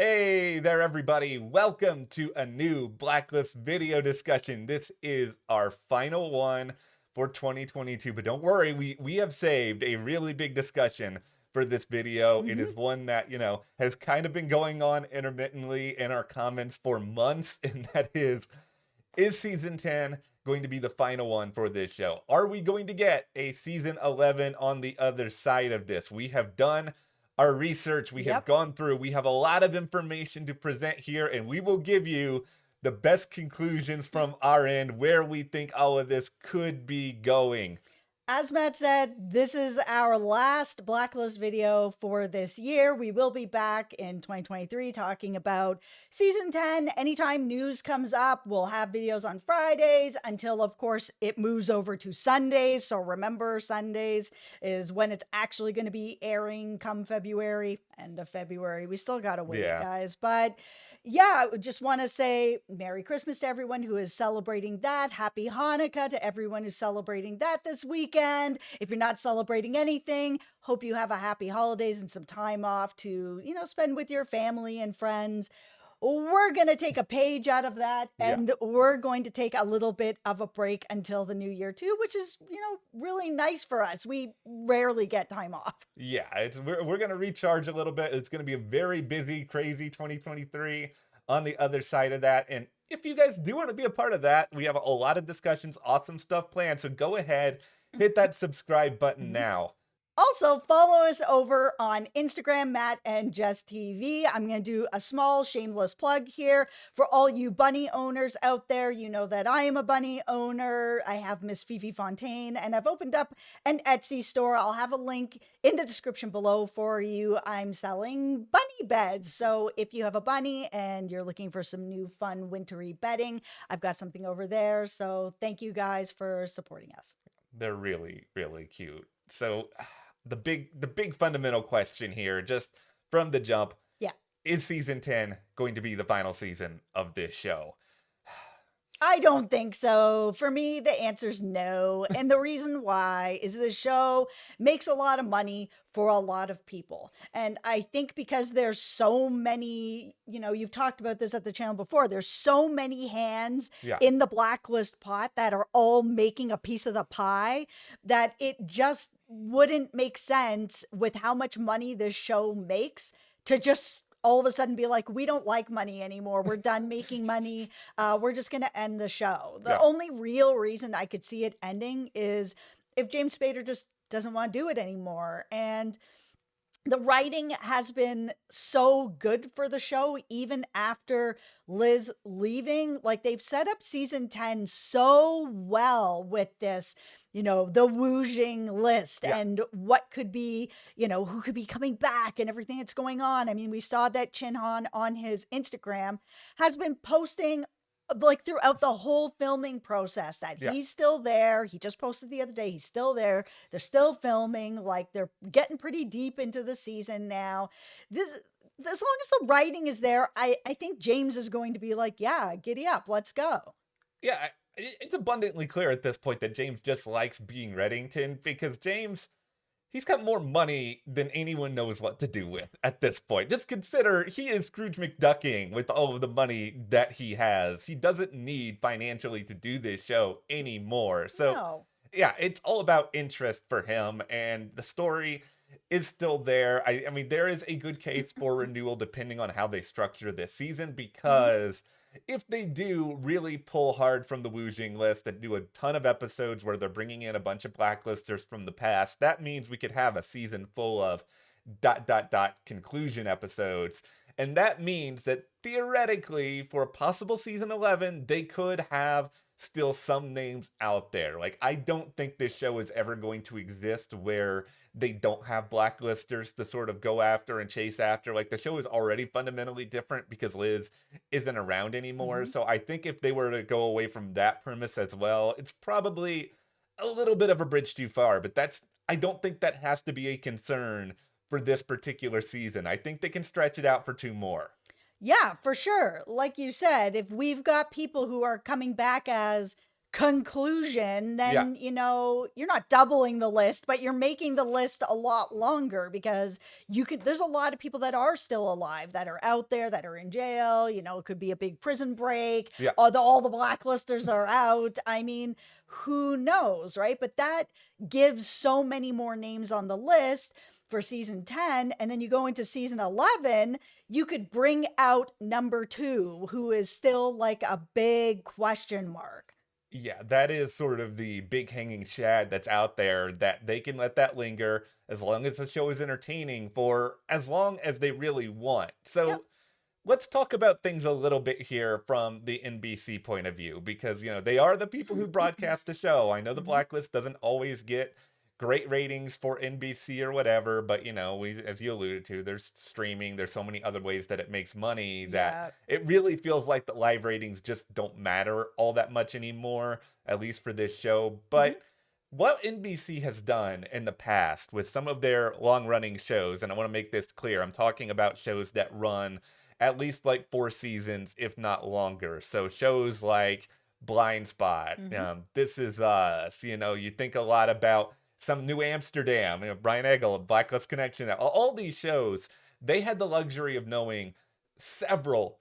Hey there, everybody. Welcome to a new Blacklist video discussion. This is our final one for 2022, but don't worry, we have saved a really big discussion for this video. It is hmm one that, has kind of been going on intermittently in our comments for months, and that is season 10 going to be the final one for this show? Are we going to get a season 11 on the other side of this? We have done our research, we have Yep. gone through, we have a lot of information to present here, and we will give you the best conclusions from our end where we think all of this could be going. As Matt said, this is our last Blacklist video for this year. We will be back in 2023 talking about season 10. Anytime news comes up, we'll have videos on Fridays until, of course, it moves over to Sundays. So remember, Sundays is when it's actually going to be airing come February, end of February. We still got to wait, Yeah. guys. But yeah, I just want to say Merry Christmas to everyone who is celebrating that. Happy Hanukkah to everyone who's celebrating that this weekend. If you're not celebrating anything, hope you have a happy holidays and some time off to, spend with your family and friends. We're going to take a page out of that Yeah. and we're going to take a little bit of a break until the new year too, which is, really nice for us. We rarely get time off. Yeah, we're gonna recharge a little bit. It's gonna be a very busy, crazy 2023 on the other side of that. And if you guys do want to be a part of that, we have a lot of discussions, awesome stuff planned. So go ahead, hit that subscribe button Mhm. now. Also, follow us over on Instagram, Matt and Jess TV. I'm going to do a small shameless plug here for all you bunny owners out there. You know that I am a bunny owner. I have Miss Fifi Fontaine, and I've opened up an Etsy store. I'll have a link in the description below for you. I'm selling bunny beds. So if you have a bunny and you're looking for some new fun wintry bedding, I've got something over there. So thank you guys for supporting us. They're really, really cute. So the big fundamental question here, just from the jump, Yeah. is season 10 going to be the final season of this show? I don't think so. For me, the answer's no. And the reason why is the show makes a lot of money for a lot of people. And I think because there's so many, you've talked about this at the channel before, there's so many hands Yeah. in the blacklist pot that are all making a piece of the pie that it just wouldn't make sense with how much money this show makes to just all of a sudden be like, we don't like money anymore. We're done making money. We're just going to end the show. The Yeah. only real reason I could see it ending is if James Spader just doesn't want to do it anymore. And the writing has been so good for the show, even after Liz leaving. Like they've set up season 10 so well with this, the woojing list Yeah. and what could be, who could be coming back and everything that's going on. I mean, we saw that Chin Han on his Instagram has been posting like throughout the whole filming process that Yeah. he's still there. He just posted the other day, he's still there. They're still filming, like they're getting pretty deep into the season now. This as long as the writing is there, I think James is going to be like, yeah, giddy up, let's go. Yeah, it's abundantly clear at this point that James just likes being Reddington because he's got more money than anyone knows what to do with at this point. Just consider he is Scrooge McDucking with all of the money that he has. He doesn't need financially to do this show anymore. So, No. yeah, it's all about interest for him, and the story is still there. I mean, there is a good case for renewal depending on how they structure this season Mhm. because if they do really pull hard from the Woojing list and do a ton of episodes where they're bringing in a bunch of blacklisters from the past, that means we could have a season full of ... conclusion episodes. And that means that theoretically, for a possible season 11, they could have still some names out there. Like, I don't think this show is ever going to exist where they don't have blacklisters to sort of go after and chase after. Like, the show is already fundamentally different because Liz isn't around anymore. Mhm. So I think if they were to go away from that premise as well, it's probably a little bit of a bridge too far. But I don't think that has to be a concern for this particular season. I think they can stretch it out for two more. Yeah, for sure. Like you said, if we've got people who are coming back as conclusion, Yeah. then, you're not doubling the list, but you're making the list a lot longer because there's a lot of people that are still alive that are out there that are in jail. It could be a big prison break. Yeah. All the blacklisters are out. I mean, who knows, right? But that gives so many more names on the list for season 10. And then you go into season 11, you could bring out number 2, who is still like a big question mark. Yeah, that is sort of the big hanging shad that's out there, that they can let that linger as long as the show is entertaining for as long as they really want. Yep. So let's talk about things a little bit here from the NBC point of view, because they are the people who broadcast the show. I know the Mhm. Blacklist doesn't always get great ratings for NBC or whatever, but we, as you alluded to, there's streaming, there's so many other ways that it makes money that Yeah. it really feels like the live ratings just don't matter all that much anymore, at least for this show. Mhm. But what NBC has done in the past with some of their long running shows, and I want to make this clear, I'm talking about shows that run at least like 4 seasons, if not longer. So shows like Blind Spot, Mhm. This Is Us, you think a lot about some New Amsterdam, Brian Eggle, Blacklist Connection, all these shows, they had the luxury of knowing several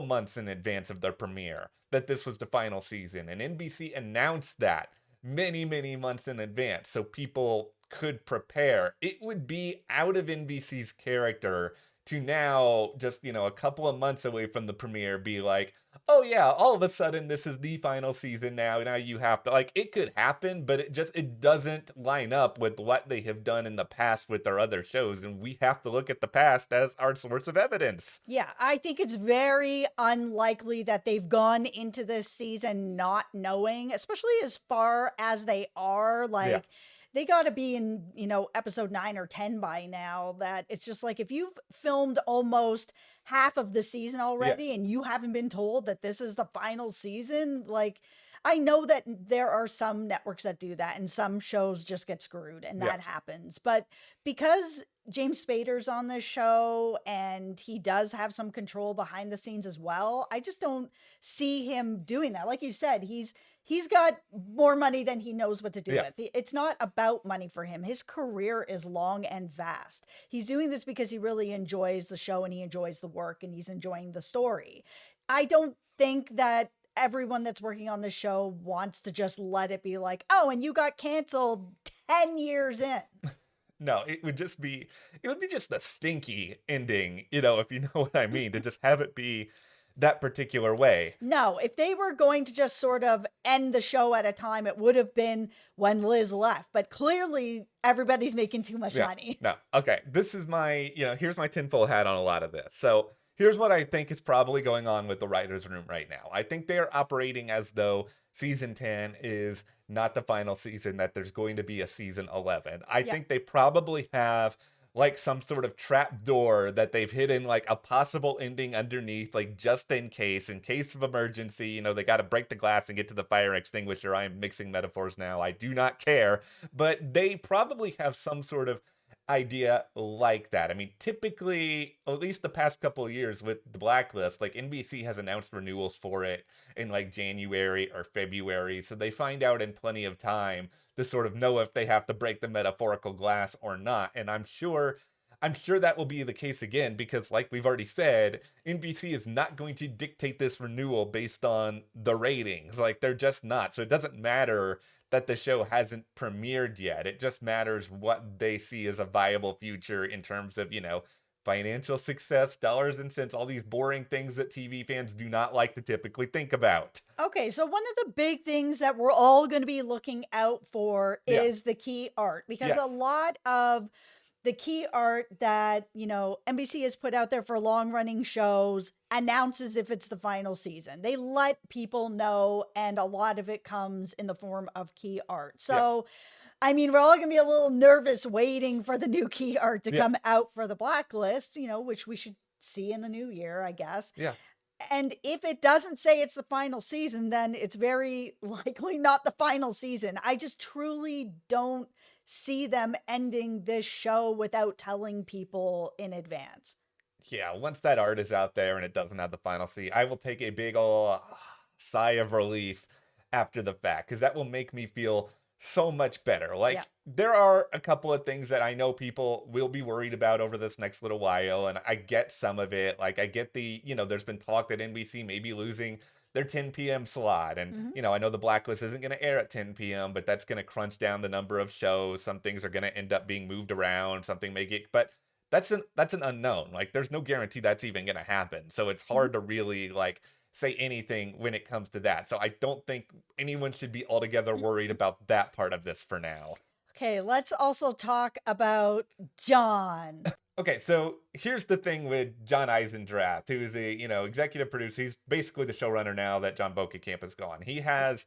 months in advance of their premiere that this was the final season. And NBC announced that many months in advance so people could prepare. It would be out of NBC's character to now, just a couple of months away from the premiere, be like, oh yeah, all of a sudden this is the final season now you have to, like, it could happen, but it doesn't line up with what they have done in the past with their other shows, and we have to look at the past as our source of evidence. Yeah, I think it's very unlikely that they've gone into this season not knowing, especially as far as they are. Yeah. Like, they got to be in, episode 9 or 10 by now. That it's just like if you've filmed almost half of the season Yeah. already and you haven't been told that this is the final season, like, I know that there are some networks that do that and some shows just get screwed and Yeah. that happens. But because James Spader's on this show and he does have some control behind the scenes as well, I just don't see him doing that. Like you said, he's got more money than he knows what to do Yeah. with. It's not about money for him. His career is long and vast. He's doing this because he really enjoys the show and he enjoys the work and he's enjoying the story. I don't think that everyone that's working on the show wants to just let it be like, oh, and you got canceled 10 years in. No, it would be just a stinky ending, if you know what I mean, to just have it be that particular way. No, if they were going to just sort of end the show at a time, it would have been when Liz left. But clearly, everybody's making too much Yeah. money. No. Okay. This is my, here's my tinfoil hat on a lot of this. So here's what I think is probably going on with the writer's room right now. I think they're operating as though season 10 is not the final season, that there's going to be a season 11. I Yeah. think they probably have like some sort of trap door that they've hidden like a possible ending underneath, like just in case of emergency, they got to break the glass and get to the fire extinguisher. I am mixing metaphors now. I do not care, but they probably have some sort of idea like that. I mean, typically, at least the past couple of years with the Blacklist, like NBC has announced renewals for it in like January or February, so they find out in plenty of time to sort of know if they have to break the metaphorical glass or not. And I'm sure that will be the case again, because like we've already said, NBC is not going to dictate this renewal based on the ratings. Like, they're just not. So it doesn't matter that the show hasn't premiered yet. It just matters what they see as a viable future in terms of, financial success, dollars and cents, all these boring things that TV fans do not like to typically think about. Okay, so one of the big things that we're all going to be looking out for Yeah. is the key art, because Yeah. a lot of the key art that, NBC has put out there for long running shows announces if it's the final season. They let people know, and a lot of it comes in the form of key art. So, I mean, we're all going to be a little nervous waiting for the new key art to Yeah. come out for the Blacklist, which we should see in the new year, I guess. Yeah. And if it doesn't say it's the final season, then it's very likely not the final season. I just truly don't see them ending this show without telling people in advance. Yeah, once that art is out there and it doesn't have the final C, I will take a big ol' sigh of relief after the fact, because that will make me feel so much better. Yeah. Like, there are a couple of things that I know people will be worried about over this next little while, and I get some of it. Like, I get there's been talk that NBC may be losing their 10 p.m. slot. And, Hmm. I know the Blacklist isn't going to air at 10 p.m., but that's going to crunch down the number of shows. Some things are going to end up being moved around. Something may get, but that's an unknown. Like, there's no guarantee that's even going to happen. So it's Hmm. hard to really like say anything when it comes to that. So I don't think anyone should be altogether worried about that part of this for now. Okay, let's also talk about John. Okay, so here's the thing with John Eisendrath, who is a, executive producer. He's basically the showrunner now that John Bokenkamp is gone. He has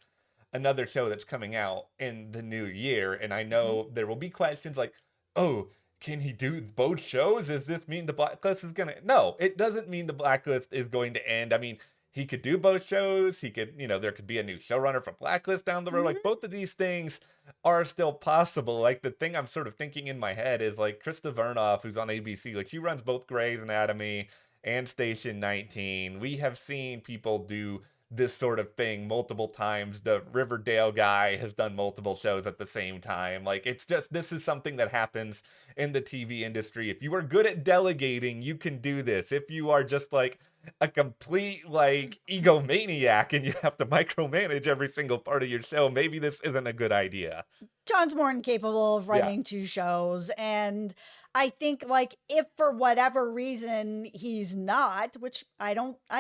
another show that's coming out in the new year, and I Mhm. know there will be questions like, "Oh, can he do both shows? Does this mean the Blacklist is gonna?" No, it doesn't mean the Blacklist is going to end. I mean, he could do both shows. He could, there could be a new showrunner for Blacklist down the road. Like, Mhm. both of these things are still possible. Like, the thing I'm sort of thinking in my head is like Krista Vernoff, who's on ABC. Like, she runs both Grey's Anatomy and Station 19. We have seen people do this sort of thing multiple times. The Riverdale guy has done multiple shows at the same time. Like, it's just, this is something that happens in the TV industry. If you are good at delegating, you can do this. If you are just like a complete like egomaniac and you have to micromanage every single part of your show, maybe this isn't a good idea. John's more than capable of Yeah. writing 2 shows, and I think, like, if for whatever reason he's not, which I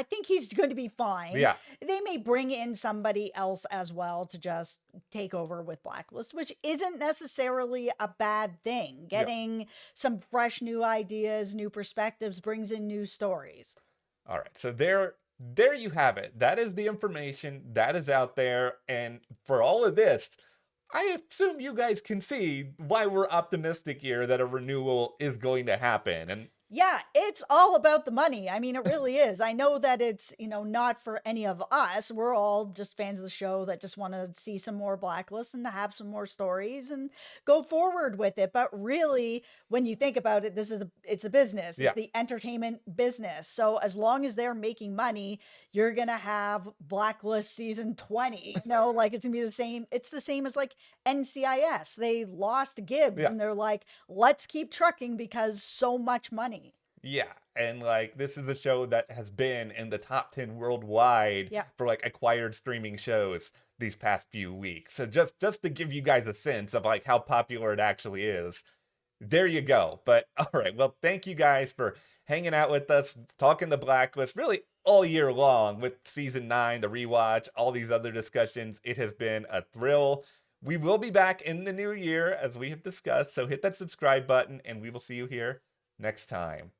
think he's going to be fine, Yeah. they may bring in somebody else as well to just take over with Blacklist, which isn't necessarily a bad thing. Yeah. Getting some fresh new ideas, new perspectives brings in new stories. All right. So there you have it. That is the information that is out there. And for all of this, I assume you guys can see why we're optimistic here that a renewal is going to happen. And Yeah, it's all about the money. I mean, it really is. I know that it's, not for any of us. We're all just fans of the show that just want to see some more Blacklist and to have some more stories and go forward with it. But really, when you think about it, it's a business. It's yeah, the entertainment business. So as long as they're making money, you're going to have Blacklist season 20. Like, it's going to be the same. It's the same as like NCIS. They lost Gibbs yeah, and they're like, let's keep trucking because so much money. yeah. And like, this is a show that has been in the top 10 worldwide Yeah. for like acquired streaming shows these past few weeks. So just to give you guys a sense of like how popular it actually is. There you go. But all right. Well, thank you guys for hanging out with us, talking the Blacklist really all year long with season 9, the rewatch, all these other discussions. It has been a thrill. We will be back in the new year as we have discussed. So hit that subscribe button and we will see you here next time.